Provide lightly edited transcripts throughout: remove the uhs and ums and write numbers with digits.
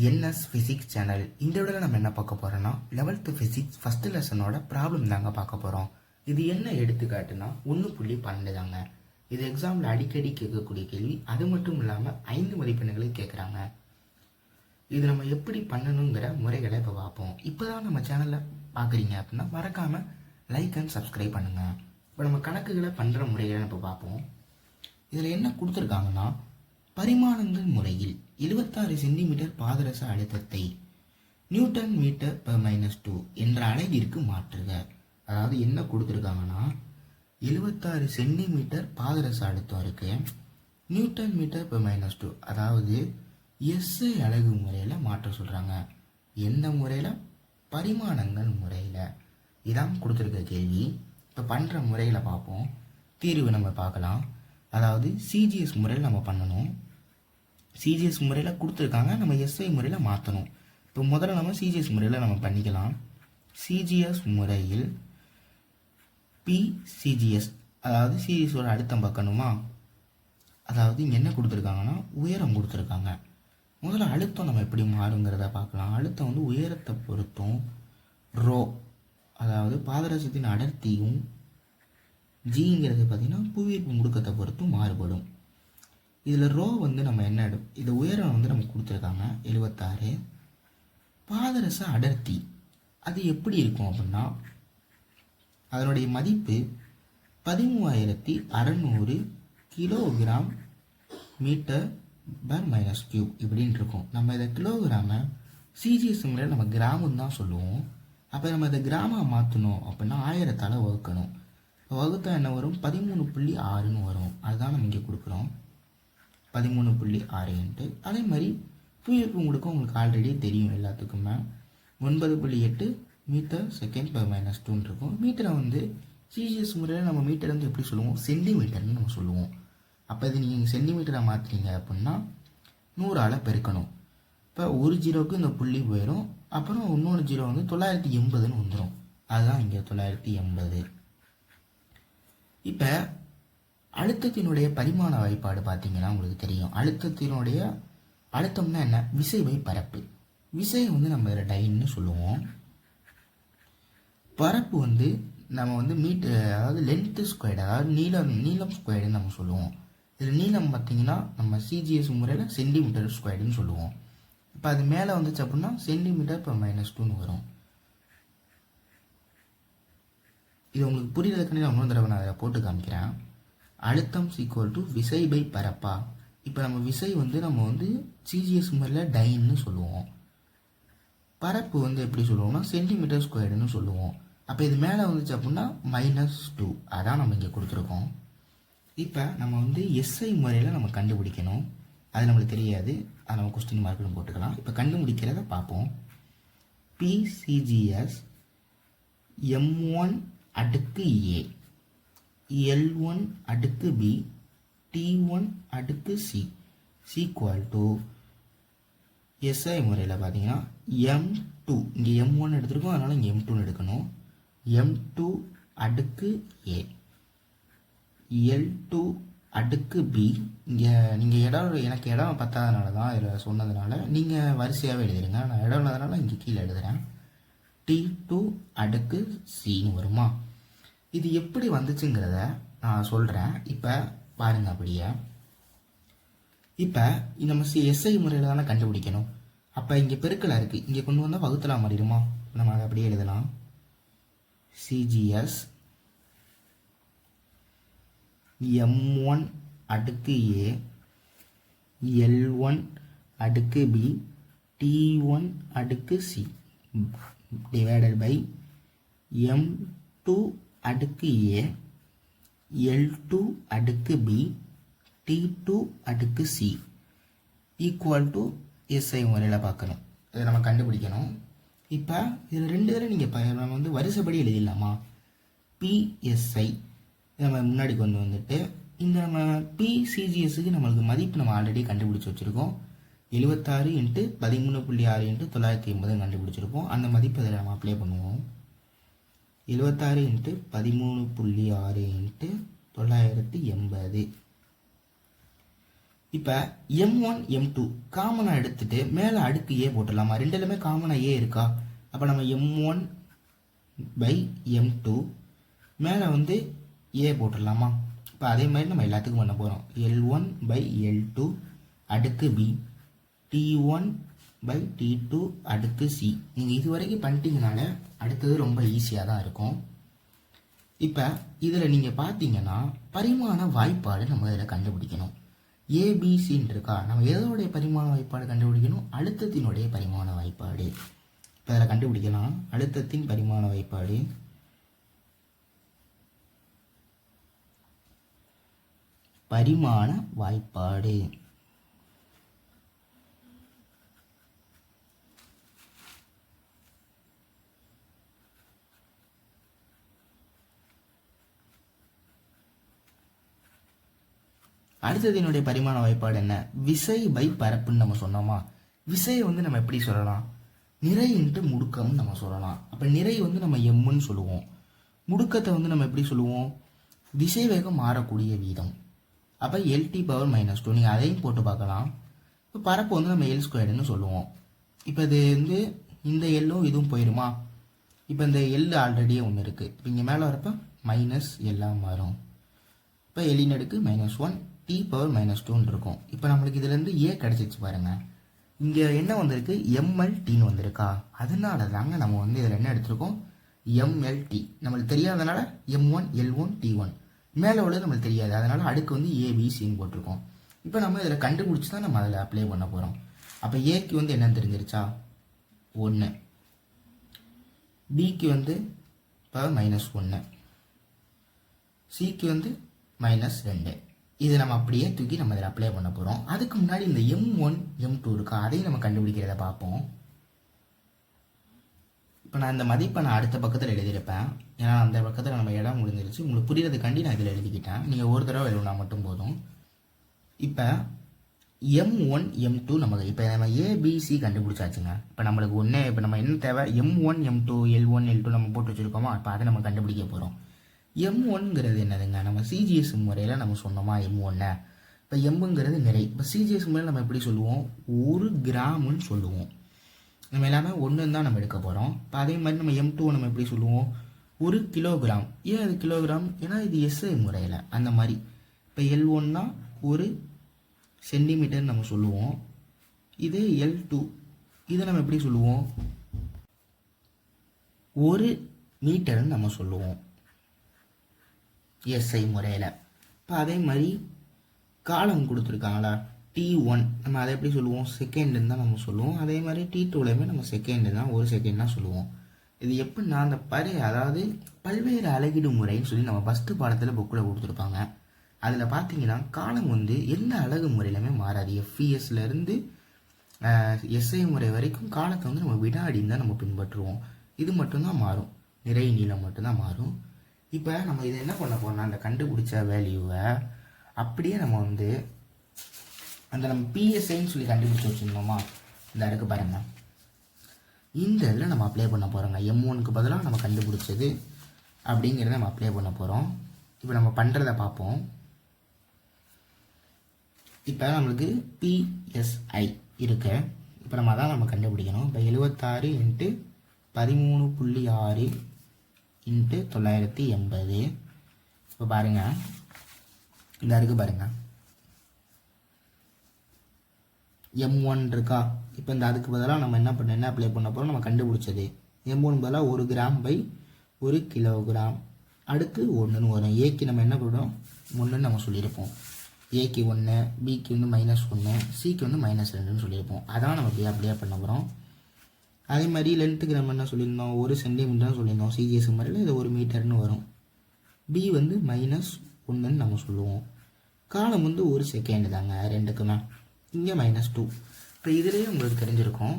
NS physics channel. இந்த வீடியோவில் நம்ம என்ன பார்க்க போகிறோன்னா 11th ஃபிசிக்ஸ் ஃபஸ்ட்டு லெசனோட ப்ராப்ளம் தாங்க பார்க்க போகிறோம். இது என்ன எடுத்துக்காட்டுனா 1.12 தாங்க. இது எக்ஸாமில் அடிக்கடி கேட்கக்கூடிய கேள்வி. அது மட்டும் இல்லாமல் 5 மதிப்பெண்களுக்கு கேட்குறாங்க. இது நம்ம எப்படி பண்ணணுங்கிற முறைகளை இப்போ பார்ப்போம். இப்போ தான் நம்ம சேனலில் பார்க்குறீங்க அப்படின்னா மறக்காமல் லைக் அண்ட் சப்ஸ்கிரைப் பண்ணுங்கள். இப்போ நம்ம கணக்குகளை பண்ணுற முறைகளை இப்போ பார்ப்போம். இதில் என்ன கொடுத்துருக்காங்கன்னா, பரிமாணங்கள் முறையில் 76 சென்டிமீட்டர் பாதரச அழுத்தத்தை நியூட்டன் மீட்டர் per -2 என்ற அலகிற்கு மாற்றுக. அதாவது என்ன கொடுத்துருக்காங்கன்னா, 76 சென்டிமீட்டர் பாதரச அழுத்தம் இருக்கு, நியூட்டன் மீட்டர் per -2 அதாவது எஸ்ஐ அலகு முறையில் மாற்ற சொல்கிறாங்க. எந்த முறையில்? பரிமாணங்கள் முறையில். இதான் கொடுத்துருக்க கேள்வி. இப்போ பண்ணுற முறையில் பார்ப்போம். தீர்வு நம்ம பார்க்கலாம். அதாவது சிஜிஎஸ் முறையில் நம்ம பண்ணணும். சிஜிஎஸ் முறையில் கொடுத்துருக்காங்க, நம்ம எஸ்ஐ முறையில் மாற்றணும். இப்போ முதல்ல நம்ம சிஜிஎஸ் முறையில் நம்ம பண்ணிக்கலாம். சிஜிஎஸ் முறையில் பிசிஜிஎஸ் அதாவது சிஜிஎஸோட அழுத்தம் பார்க்கணுமா? அதாவது இங்கே என்ன கொடுத்துருக்காங்கன்னா, உயரம் கொடுத்துருக்காங்க. முதல்ல அழுத்தம் நம்ம எப்படி மாறுங்கிறத பார்க்கலாம். அழுத்தம் வந்து உயரத்தை பொறுத்தும் ரோ அதாவது பாதரசத்தின் அடர்த்தியும் ஜிங்கிறது பார்த்திங்கன்னா புவியீர்ப்பு முடுக்கத்தை பொறுத்தும் மாறுபடும். இதில் ரோ வந்து நம்ம என்ன இது உயரம் வந்து நம்ம கொடுத்துருக்காங்க 76. பாதரச அடர்த்தி அது எப்படி இருக்கும் அப்படின்னா, அதனுடைய மதிப்பு 13,600 கிலோகிராம் மீட்டர் பர் -3 இப்படின்னு இருக்கும். நம்ம இதை கிலோகிராமை சிஜிஎஸ் முறையில் நம்ம கிராமுன்னு தான் சொல்லுவோம். அப்போ நம்ம இதை கிராமாக மாற்றணும் அப்படின்னா 1000ஆல் வகுக்கணும். வகுத்தா என்ன வரும்? 13.6ன்னு வரும். அதுதான் நம்ம இங்கே கொடுக்குறோம், 13.6. அதே மாதிரி புவியீர்ப்பு முடுக்கம் உங்களுக்கு ஆல்ரெடி தெரியும் எல்லாத்துக்குமே. 9.8 மீட்டர் செகண்ட் per -2 இருக்கும். மீட்டரை வந்து சிஜிஎஸ் முறையில் நம்ம மீட்டர் வந்து எப்படி சொல்லுவோம்? சென்டிமீட்டர்னு நம்ம சொல்லுவோம். அப்போ இது நீங்கள் சென்டிமீட்டரை மாற்றுறீங்க அப்படின்னா 100ஆல் பெருக்கணும். இப்போ ஒரு ஜீரோவுக்கு இந்த புள்ளி போயிடும். அப்புறம் இன்னொரு ஜீரோ வந்து 980ன்னு வந்துடும். அதுதான் இங்கே 980. இப்போ அழுத்தத்தினுடைய பரிமாண வாய்ப்பாடு பார்த்தீங்கன்னா உங்களுக்கு தெரியும். அழுத்தம்னா என்ன? விசைவை பரப்பு. விசை வந்து நம்ம இதில் டைன்னு சொல்லுவோம். பரப்பு வந்து நம்ம வந்து மீட்டர் அதாவது லென்த்து ஸ்கொயர்டு அதாவது நீளம் ஸ்கொயர்டுன்னு நம்ம சொல்லுவோம். இதில் நீளம் பார்த்தீங்கன்னா நம்ம சிஜிஎஸ் முறையில் சென்டிமீட்டர் ஸ்கொயர்டுன்னு சொல்லுவோம். இப்போ அது மேலே வந்துச்சு அப்படின்னா சென்டிமீட்டர் per -2ன்னு வரும். இது உங்களுக்கு புரியுறதுக்காண்டி நான் இன்னொரு தடவை நான் அதை போட்டு காமிக்கிறேன். அழுத்தம் ஈக்குவல் டு விசை பை பரப்பா. இப்போ நம்ம விசை வந்து நம்ம வந்து சிஜிஎஸ் முறையில் டைன்னு சொல்லுவோம். பரப்பு வந்து எப்படி சொல்லுவோம்னா சென்டிமீட்டர் ஸ்கொயர்டுன்னு சொல்லுவோம். அப்போ இது மேலே வந்துச்சு அப்படின்னா -2. அதான் நம்ம இங்கே கொடுத்துருக்கோம். இப்போ நம்ம வந்து எஸ்ஐ முறையில் நம்ம கண்டுபிடிக்கணும். அது நம்மளுக்கு தெரியாது, அதை நம்ம கொஸ்டின் மார்க்குன்னு போட்டுக்கலாம். இப்போ கண்டுபிடிக்கிறத பார்ப்போம். பிசிஜிஎஸ் M1 அடுக்கு A, L1 அடுக்கு B, T1 அடுக்கு C ஈக்குவல் டு எஸ்ஐ முறையில் பார்த்தீங்கன்னா M2. இங்கே M1 எடுத்துருக்கோம், அதனால் இங்கே M2 எடுக்கணும். M2 அடுக்கு A, L2 அடுக்கு B. இங்கே நீங்கள் எனக்கு இடம் பத்தாதனால தான் இதில் சொன்னதுனால நீங்கள் வரிசையாகவே எழுதிடுங்க. நான் இடம் இல்லாதனால இங்கே கீழே எழுதுகிறேன். T2 அடுக்கு Cன்னு வருமா? இது எப்படி வந்துச்சுங்கிறத நான் சொல்கிறேன். இப்போ பாருங்கள் அப்படியே. இப்போ நம்ம எஸ்ஐ முறையில் தானே கண்டுபிடிக்கணும். அப்போ இங்கே பெருக்கலாக இருக்குது, இங்கே கொண்டு வந்தால் வகுத்தலாம் மாறிடுமா? நம்ம அதை அப்படியே எழுதலாம். சிஜிஎஸ் M1 அடுக்கு A, L1 அடுக்கு B, T1 அடுக்கு C டிவைடட் பை M2 அடுக்கு A, L2 அடுக்கு B, T2 அடுக்கு C ஈக்குவல் டு எஸ்ஐ முறையில் பார்க்கணும். இதை நம்ம கண்டுபிடிக்கணும். இப்போ இதில் 2 தடவை நீங்கள் நம்ம வந்து வரிசைப்படி எழுதிடலாமா? பிஎஸ்ஐ நம்ம முன்னாடி கொண்டு வந்துட்டு இந்த நம்ம பிசிஜிஎஸ்க்கு நம்மளுக்கு மதிப்பு நம்ம ஆல்ரெடி கண்டுபிடிச்சி வச்சுருக்கோம். 76 × 13.6 × 980 கண்டுபிடிச்சிருக்கோம். அந்த மதிப்பு இதில் நம்ம அப்ளை பண்ணுவோம். 76 × 13.6 × 980. இப்போ M1 M2 காமனாக எடுத்துகிட்டு மேலே அடுக்கு ஏ போட்டுடலாமா? ரெண்டுலையுமே காமனாக ஏ இருக்கா? அப்போ நம்ம M1 பை M2 மேலே வந்து ஏ போட்டுடலாமா? இப்போ அதே மாதிரி நம்ம எல்லாத்துக்கும் பண்ண போகிறோம். L1 பை L2 அடுக்கு பி, T1 பை T2 அடுக்கு சி. நீங்கள் இது வரைக்கும் பண்ணிட்டீங்கனால அடுத்தது ரொம்ப ஈஸியாக தான் இருக்கும். இப்போ இதில் நீங்கள் பார்த்தீங்கன்னா பரிமாண வாய்ப்பாடு நம்ம இதில் கண்டுபிடிக்கணும். ஏபிசின்னு இருக்கா? நம்ம எதோடைய பரிமாண வாய்ப்பாடு கண்டுபிடிக்கணும்? அழுத்தத்தினுடைய பரிமாண வாய்ப்பாடு. இப்போ அதில் கண்டுபிடிக்கலாம். அழுத்தத்தின் பரிமாண வாய்ப்பாடு பரிமாண வாய்ப்பாடு அடுத்ததினுடைய பரிமாண வாய்ப்பாடு என்ன? விசை பை பரப்புன்னு நம்ம சொன்னோமா? விசையை வந்து நம்ம எப்படி சொல்லலாம்? நிறை இன்ட்டு முடுக்கம்னு நம்ம சொல்லலாம். அப்போ நிறை வந்து நம்ம எம்முன்னு சொல்லுவோம். முடுக்கத்தை வந்து நம்ம எப்படி சொல்லுவோம்? திசை வேகம் மாறக்கூடிய வீதம். அப்போ LT பவர் -2 நீங்கள் அதையும் போட்டு பார்க்கலாம். இப்போ பரப்பு வந்து நம்ம L ஸ்கொயர்டுன்னு சொல்லுவோம். இப்போ இது வந்து இந்த எல்லும் இதுவும் போயிடுமா? இப்போ இந்த எல் ஆல்ரெடியே ஒன்று இருக்குது. இப்போ இங்கே மேலே வரப்போ மைனஸ் எல்லாம் மாறும். இப்போ எல்லின் அடுக்கு -1 T பவர் -2 இருக்கும். இப்போ நம்மளுக்கு இதுலேருந்து ஏ கிடச்சிச்சு பாருங்கள். இங்கே என்ன வந்திருக்கு? MLTன்னு வந்திருக்கா? அதனால தாங்க நம்ம வந்து இதில் என்ன எடுத்திருக்கோம்? MLT. நம்மளுக்கு தெரியாதனால M1 L1 T1 மேலே உள்ளது நம்மளுக்கு தெரியாது. அதனால் அடுக்கு வந்து ABCன்னு போட்டிருக்கோம். இப்போ நம்ம இதில் கண்டுபிடிச்சி தான் நம்ம அதில் அப்ளை பண்ண போகிறோம். அப்போ ஏக்கு வந்து என்னன்னு தெரிஞ்சிருச்சா? 1. பிக்கு வந்து பவர் -1, சிக்கு வந்து -2. இது நம்ம அப்படியே தூக்கி நம்ம இதில் அப்ளை பண்ண போகிறோம். அதுக்கு முன்னாடி இந்த M1 M2 இருக்கா? அதையும் நம்ம கண்டுபிடிக்கிறத பார்ப்போம். இப்போ நான் இந்த மதிப்பை நான் அடுத்த பக்கத்தில் எழுதியிருப்பேன். ஏன்னா அந்த பக்கத்தில் நம்ம இடம் முடிஞ்சிருச்சு. உங்களுக்கு புரியறதுக்காண்டி நான் இதில் எழுதிக்கிட்டேன். நீங்கள் ஒரு தடவை எழுதினா மட்டும் போதும். இப்போ M1 M2 நமக்கு இப்போ நம்ம ABC கண்டுபிடிச்சாச்சுங்க. இப்போ நம்மளுக்கு ஒன்று இப்போ நம்ம என்ன தேவை? M1 M2 L1 L2 நம்ம போட்டு வச்சுருக்கோமா? இப்போ அதை நம்ம கண்டுபிடிக்க போகிறோம். M1ங்கிறது என்னதுங்க? நம்ம CGS முறையில் நம்ம சொன்னோமா M1. இப்போ எம்ங்கிறது நிறை. இப்போ CGS முறையில் நம்ம எப்படி சொல்லுவோம்? 1 கிராம்னு சொல்லுவோம். நம்ம எல்லாமே ஒன்று தான் நம்ம எடுக்க போகிறோம். இப்போ அதே மாதிரி நம்ம M2 நம்ம எப்படி சொல்லுவோம்? 1 கிலோகிராம். ஏன் அது கிலோகிராம்? ஏன்னா இது SI முறையில் அந்த மாதிரி. இப்போ L1னா 1 சென்டிமீட்டர் நம்ம சொல்லுவோம். இது L2 இதை நம்ம எப்படி சொல்லுவோம்? 1 மீட்டர்னு நம்ம சொல்லுவோம் SI முறையில். இப்போ அதே மாதிரி காலம் கொடுத்துருக்காங்களா? T1 நம்ம அதை எப்படி சொல்லுவோம்? செகண்டுன்னு தான் நம்ம சொல்லுவோம். அதே மாதிரி T2லையுமே நம்ம செகண்டு தான், 1 செகண்ட் தான் சொல்லுவோம். இது எப்படின்னா அந்த அதாவது பல்வேறு அளவீடு முறைன்னு சொல்லி நம்ம ஃபஸ்ட்டு பாடத்தில் புக்கில் கொடுத்துருப்பாங்க. அதில் பார்த்தீங்கன்னா காலம் வந்து எந்த அலகு முறையிலுமே மாறாது. FESலேருந்து SI முறை வரைக்கும் காலத்தை வந்து நம்ம வினாடின்னு தான் நம்ம பின்பற்றுவோம். இது மட்டும்தான் மாறும், நிறை நீளம் மட்டும்தான் மாறும். இப்போ நம்ம இதை என்ன பண்ண போறோம்னா அந்த கண்டுபிடிச்ச வேல்யூவை அப்படியே நம்ம வந்து அந்த நம்ம PSIன்னு சொல்லி கண்டுபிடிச்சி வச்சுருந்தோமா? இந்த அடுக்கு பாருங்க, இந்த இதில் நம்ம அப்ளை பண்ண போகிறோங்க. M1க்கு பதிலாக நம்ம கண்டுபிடிச்சது அப்படிங்கிறத நம்ம அப்ளை பண்ண போகிறோம். இப்போ நம்ம பண்ணுறத பார்ப்போம். இப்போ நம்மளுக்கு PSI இருக்கு. இப்போ நம்ம அதான் நம்ம கண்டுபிடிக்கணும். இப்போ 76 × 13.6 × 980. இப்போ பாருங்கள், இந்த அடுக்கு பாருங்கள் M1 இருக்கா? இப்போ இந்த அதுக்கு பதிலாக நம்ம என்ன அப்ளை பண்ண போகிறோம்? நம்ம கண்டுபிடிச்சது M1 பதிலாக 1 கிராம் பை 1 கிலோகிராம் அடுக்கு 1ன்னு வரும். ஏக்கு நம்ம என்ன பண்ணுறோம்? 1ன்னு நம்ம சொல்லியிருப்போம். ஏக்கு 1, பிக்கு வந்து -1, சிக்கு வந்து -2ன்னு சொல்லியிருப்போம். அதான் நம்ம அப்படியே பண்ண போகிறோம். அதே மாதிரி லென்த்துக்கு நம்ம என்ன சொல்லியிருந்தோம்? 1 சென்டிமீட்டர்னு சொல்லியிருந்தோம். CGS முறையில் இது 1 மீட்டர்னு வரும். பி வந்து -1ன்னு நம்ம சொல்லுவோம். காலம் வந்து 1 செகண்ட் தாங்க ரெண்டுக்குமே. இங்கே -2. இப்போ இதுலேயே உங்களுக்கு தெரிஞ்சிருக்கும்.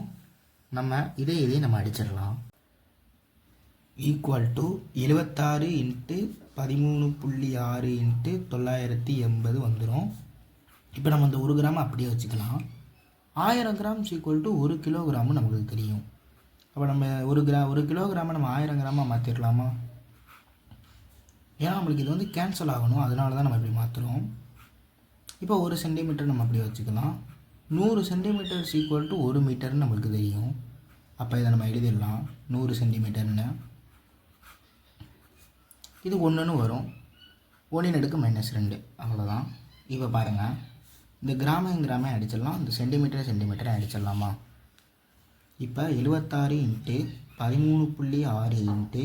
நம்ம இதையும் நம்ம அடிச்சிடலாம். ஈக்குவல் டு 76 × 13.6 × 980 வந்துடும். இப்போ நம்ம இந்த 1 கிராம் அப்படியே வச்சுக்கலாம். 1000 கிராம்ஸ் ஈக்குவல் டு 1 கிலோகிராம்னு நம்மளுக்கு தெரியும். அப்போ நம்ம 1 கிலோகிராமை நம்ம 1000 கிராமாக மாற்றிடலாமா? ஏன்னா நம்மளுக்கு இது வந்து கேன்சல் ஆகணும், அதனால தான் நம்ம இப்படி மாற்றுறோம். இப்போ 1 சென்டிமீட்டர் நம்ம அப்படி வச்சுக்கலாம். 100 சென்டிமீட்டர் ஈக்குவல் டு 1 மீட்டர்னு நம்மளுக்கு தெரியும். அப்போ இதை நம்ம எழுதிடலாம் 100 சென்டிமீட்டர்னு. இது 1ன்னு வரும். 1^-2 அவ்வளோதான். இப்போ பாருங்கள், இந்த கிராமம் அடிச்சிடலாம், இந்த சென்டிமீட்டரை அடிச்சிடலாமா? இப்போ 76 × 13.6 ×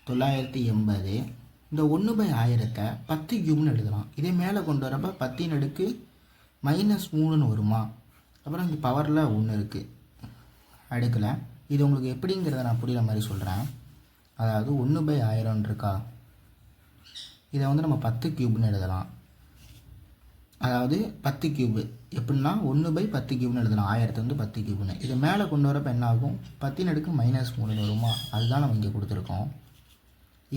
980. இந்த 1/1000 10 கியூப்னு எழுதலாம். இதே மேலே கொண்டு வரப்போ 10^-3ன்னு வருமா? அப்புறம் இங்கே பவரில் 1 இருக்குது அடுக்கலை. இது உங்களுக்கு எப்படிங்கிறத நான் புரிகிற மாதிரி சொல்கிறேன். அதாவது 1/1000 இருக்கா, இதை வந்து நம்ம 10 கியூப்னு எழுதலாம். அதாவது 10 கியூபு எப்படின்னா 1/10 கியூப்னு எழுதலாம். 1000 வந்து 10 கியூப்னு. இது மேலே கொண்டு வரப்போ என்ன ஆகும்? 10^-3ன்னு வருமா? அதுதான் நம்ம இங்கே கொடுத்துருக்கோம்.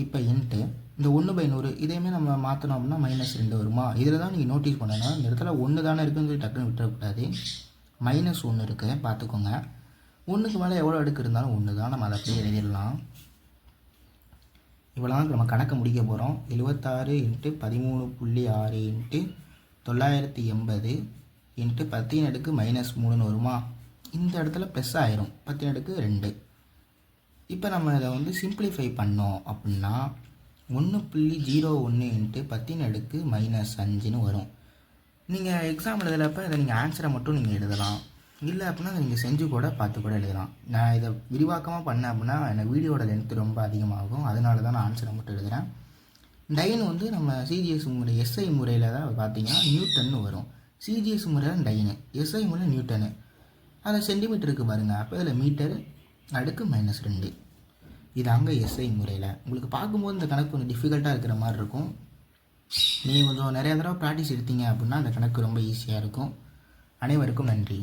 இப்போ இன்ட்டு இந்த 1/100 இதேமாதிரி நம்ம மாற்றணும் அப்படின்னா -2 வருமா? இதில் தான் நீங்கள் நோட்டீஸ் பண்ணணும், இந்த இடத்துல 1 தானே இருக்குன்னு சொல்லி டக்குன்னு விட்டுறக்கூடாது. -1 இருக்குது, பார்த்துக்கோங்க. 1க்கு மேலே எவ்வளோ அடுக்கு இருந்தாலும் 1 தான். நம்ம அதை அப்படியே எழுதிடலாம். இவ்வளோதான் நம்ம கணக்கை முடிக்க போகிறோம். 76 × 13.6 × 980 × 10^-3ன்னு வருமா? இந்த இடத்துல ப்ளஸ் ஆயிரும், 10^2. இப்போ நம்ம இதை வந்து சிம்பிளிஃபை பண்ணோம் அப்படின்னா 1.01 × 10^-5ன்னு வரும். நீங்கள் எக்ஸாம் எழுதுகிறப்ப இதை நீங்கள் ஆன்சரை மட்டும் நீங்கள் எழுதலாம். இல்லை அப்படின்னா அதை நீங்கள் செஞ்சு கூட பார்த்து கூட எழுதலாம். நான் இதை விரிவாக்கமாக பண்ணேன் அப்படின்னா எனக்கு வீடியோட லென்த்து ரொம்ப அதிகமாகும். அதனால தான் நான் ஆன்சரை மட்டும் எழுதுகிறேன். டைன் வந்து நம்ம சிஜிஎஸ் முறை எஸ்ஐ முறையில் தான் பார்த்தீங்கன்னா நியூட்டன்னு வரும். சிஜிஎஸ் முறையில் டைனு, எஸ்ஐ முறையில் நியூட்டனு. அதில் சென்டிமீட்டருக்கு பாருங்கள். அப்போ இதில் மீட்டர்-2. இது அங்கே எஸ்ஐ முறையில். உங்களுக்கு பார்க்கும்போது இந்த கணக்கு கொஞ்சம் டிஃபிகல்ட்டாக இருக்கிற மாதிரி இருக்கும். நீங்கள் கொஞ்சம் நிறையா தடவை ப்ராக்டிஸ் எடுத்தீங்க அப்படின்னா அந்த கணக்கு ரொம்ப ஈஸியாக இருக்கும். அனைவருக்கும் நன்றி.